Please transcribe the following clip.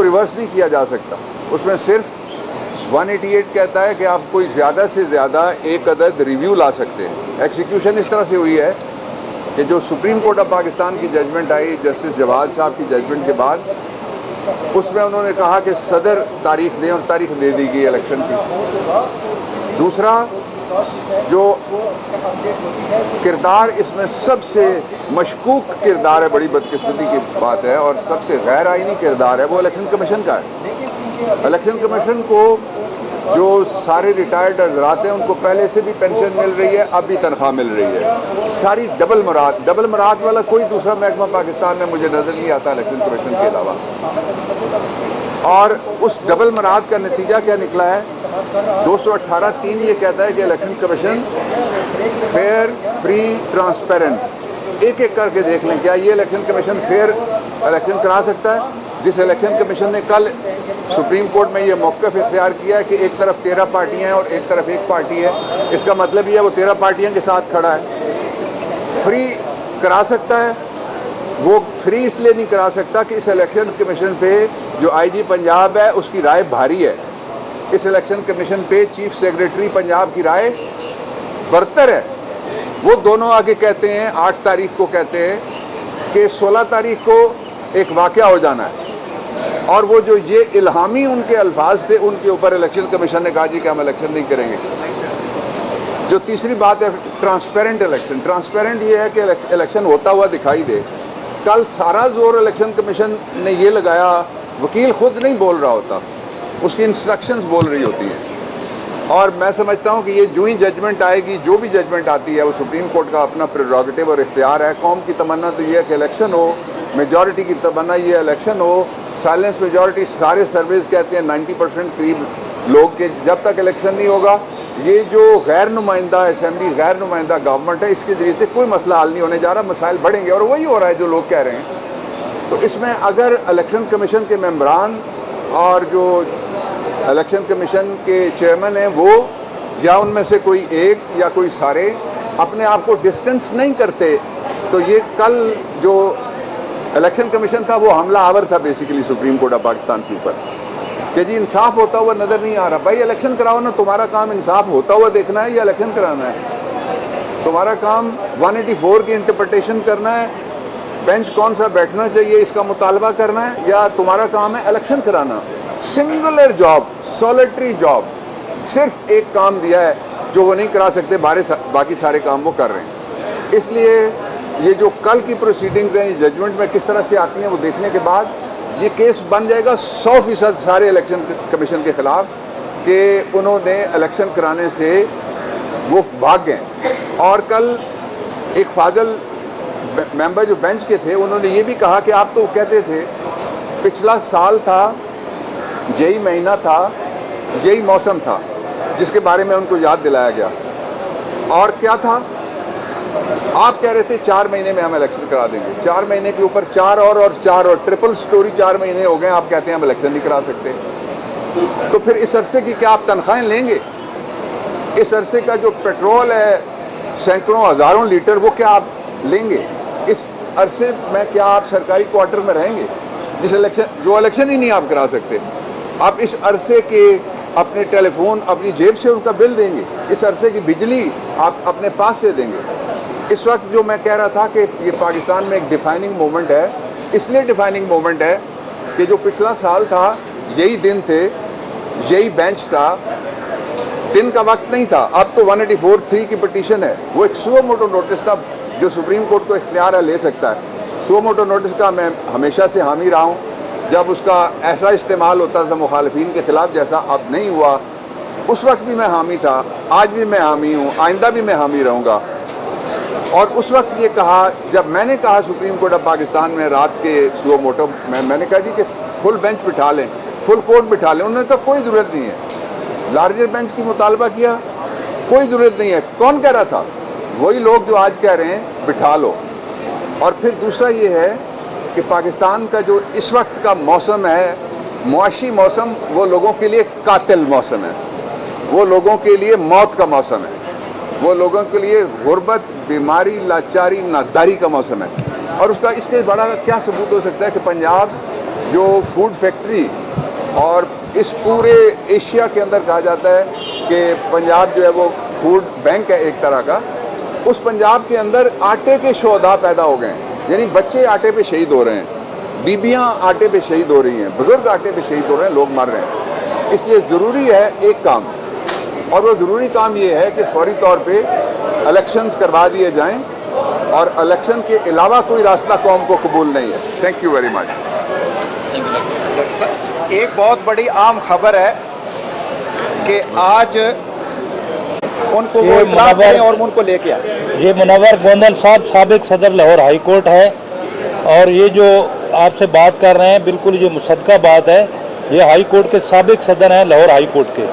Reverse नहीं किया जा सकता। उसमें सिर्फ 188 कहता है कि आप कोई ज़्यादा से ज़्यादा एक अदद रिव्यू ला सकते हैं। एग्जीक्यूशन इस तरह से हुई है कि जो सुप्रीम कोर्ट ऑफ पाकिस्तान की जजमेंट आई जस्टिस जवाद साहब की जजमेंट के बाद, उसमें उन्होंने कहा कि सदर तारीख दें और तारीख दे दी गई इलेक्शन की। दूसरा, जो किरदार इसमें सबसे मशकूक किरदार है, बड़ी बदकिस्मती की बात है और सबसे गैर आईनी किरदार है, वो इलेक्शन कमीशन का है। इलेक्शन कमीशन को जो सारे रिटायर्ड हजरात हैं उनको पहले से भी पेंशन मिल रही है, अब भी तनख्वाह मिल रही है। सारी डबल मुराद वाला कोई दूसरा महकमा पाकिस्तान में मुझे नजर नहीं आता इलेक्शन कमीशन के अलावा। और उस डबल मुराद का नतीजा क्या निकला है? 218(3 ये कहता है कि election commission fair, free, transparent, एक एक करके देख लें क्या ये इलेक्शन कमीशन फेयर इलेक्शन करा सकता है। जिस इलेक्शन कमीशन ने कल सुप्रीम कोर्ट में ये मौक़िफ़ इख्तियार किया है कि एक तरफ 13 पार्टियां हैं और एक तरफ एक पार्टी है, इसका मतलब ये है वो 13 पार्टियों के साथ खड़ा है। फ्री करा सकता है, वो फ्री इसलिए नहीं करा सकता कि इस इलेक्शन कमीशन पे जो आईजी पंजाब है उसकी राय भारी है। इस इलेक्शन कमीशन पे चीफ सेक्रेटरी पंजाब की राय बरतर है। वो दोनों आगे कहते हैं, 8 तारीख को कहते हैं कि 16 तारीख को एक वाकया हो जाना है, और वो जो ये इल्हामी उनके अल्फाज थे उनके ऊपर इलेक्शन कमीशन ने कहा जी कि हम इलेक्शन नहीं करेंगे। जो तीसरी बात है ट्रांसपेरेंट इलेक्शन। ट्रांसपेरेंट ये है कि इलेक्शन होता हुआ दिखाई दे। कल सारा जोर इलेक्शन कमीशन ने ये लगाया, वकील खुद नहीं बोल रहा होता, उसकी इंस्ट्रक्शंस बोल रही होती हैं। और मैं समझता हूं कि ये जो ही जजमेंट आएगी, जो भी जजमेंट आती है, वो सुप्रीम कोर्ट का अपना प्रेरोगेटिव और इख्तियार है। कौम की तमन्ना तो ये है कि इलेक्शन हो, मेजॉरिटी की तमन्ना ये इलेक्शन हो। साइलेंस मेजॉरिटी सारे सर्वेज कहते हैं 90% करीब लोग के जब तक इलेक्शन नहीं होगा, ये जो गैर नुमाइंदा असेंबली, गैर नुमाइंदा गवर्नमेंट है, इसके जरिए से कोई मसला हल नहीं होने जा रहा, मसाइल बढ़ेंगे और वही हो रहा है जो लोग कह रहे हैं। तो इसमें अगर इलेक्शन कमीशन के मेंबरान और जो इलेक्शन कमीशन के चेयरमैन हैं वो, या उनमें से कोई एक या कोई सारे अपने आप को डिस्टेंस नहीं करते, तो ये कल जो इलेक्शन कमीशन था वो हमला आवर था basically supreme court of Pakistan के ऊपर कि जी इंसाफ होता हुआ नजर नहीं आ रहा। भाई इलेक्शन कराओ ना, तुम्हारा काम इंसाफ होता हुआ देखना है या इलेक्शन कराना है? तुम्हारा काम 184 की इंटरप्रिटेशन करना है, बेंच कौन सा बैठना चाहिए इसका मुतालबा करना है, या तुम्हारा काम है इलेक्शन कराना? सिंगुलर जॉब, सॉलिटरी जॉब, सिर्फ एक काम दिया है जो वो नहीं करा सकते, बाकी सारे काम वो कर रहे हैं। इसलिए ये जो कल की प्रोसीडिंग्स हैं, ये जजमेंट में किस तरह से आती हैं, वो देखने के बाद ये केस बन जाएगा 100% सारे इलेक्शन कमीशन के खिलाफ कि उन्होंने इलेक्शन कराने से वो भाग गए। और कल एक फाजल मेंबर जो बेंच के थे उन्होंने ये भी कहा कि आप तो कहते थे पिछला साल था, यही महीना था, यही मौसम था जिसके बारे में उनको याद दिलाया गया। और क्या था? आप कह रहे थे 4 महीने में हम इलेक्शन करा देंगे। 4 महीने के ऊपर 4 और 4 और ट्रिपल स्टोरी 4 महीने हो गए, आप कहते हैं हम इलेक्शन नहीं करा सकते। तो फिर इस अरसे की क्या आप तनख्वाहें लेंगे? इस अरसे का जो पेट्रोल है सैकड़ों हजारों लीटर, वो क्या आप लेंगे? इस अरसे में क्या आप सरकारी क्वार्टर में रहेंगे जो इलेक्शन ही नहीं आप करा सकते? आप इस अरसे के अपने टेलीफोन अपनी जेब से उनका बिल देंगे, इस अरसे की बिजली आप अपने पास से देंगे। इस वक्त जो मैं कह रहा था कि ये पाकिस्तान में एक डिफाइनिंग मोमेंट है, इसलिए डिफाइनिंग मोमेंट है कि जो पिछला साल था यही दिन थे, यही बेंच था, दिन का वक्त नहीं था। अब तो 184(3) की पिटीशन है, वो एक सुओ मोटो नोटिस था जो सुप्रीम कोर्ट को इख्तियार है, ले सकता है। सुओ मोटो नोटिस का मैं हमेशा से हामी रहा हूं, जब उसका ऐसा इस्तेमाल होता था मुखालिफिन के खिलाफ जैसा अब नहीं हुआ, उस वक्त भी मैं हामी था, आज भी मैं हामी हूं, आइंदा भी मैं हामी रहूंगा। और उस वक्त ये कहा, जब मैंने कहा सुप्रीम कोर्ट ऑफ पाकिस्तान में रात के सुओ मोटो में, मैंने कहा जी कि फुल बेंच बिठा लें, फुल कोर्ट बिठा लें। उन्होंने कहा कोई जरूरत नहीं है। लार्जर बेंच की मुतालबा किया, कोई जरूरत नहीं है। कौन कह रहा था? वही लोग जो आज कह रहे हैं बिठा लो। और फिर दूसरा ये है कि पाकिस्तान का जो इस वक्त का मौसम है, मुआशी मौसम, वो लोगों के लिए कातिल मौसम है, वो लोगों के लिए मौत का मौसम है, वो लोगों के लिए गुर्बत, बीमारी, लाचारी, नादारी का मौसम है। और उसका इसके बड़ा क्या सबूत हो सकता है कि पंजाब जो फूड फैक्ट्री और इस पूरे एशिया के अंदर कहा जाता है कि पंजाब जो है वो फूड बैंक है एक तरह का, उस पंजाब के अंदर आटे के शोधा पैदा हो गए हैं। यानी बच्चे आटे पे शहीद हो रहे हैं, बीबियां आटे पे शहीद हो रही हैं, बुजुर्ग आटे पे शहीद हो रहे हैं, लोग मर रहे हैं। इसलिए जरूरी है एक काम, और वो जरूरी काम ये है कि फौरी तौर पे इलेक्शंस करवा दिए जाएं और इलेक्शन के अलावा कोई रास्ता कौम को कबूल नहीं है। Thank you very much. एक बहुत बड़ी आम खबर है कि आज उनको वो इत्तला करें और उनको लेके आए। ये मुनव्वर गोंदल साहब साबिक सदर लाहौर हाई कोर्ट है, और ये जो आपसे बात कर रहे हैं बिल्कुल ये मुसद्दका बात है। ये हाई कोर्ट के साबिक सदर हैं लाहौर हाई कोर्ट के।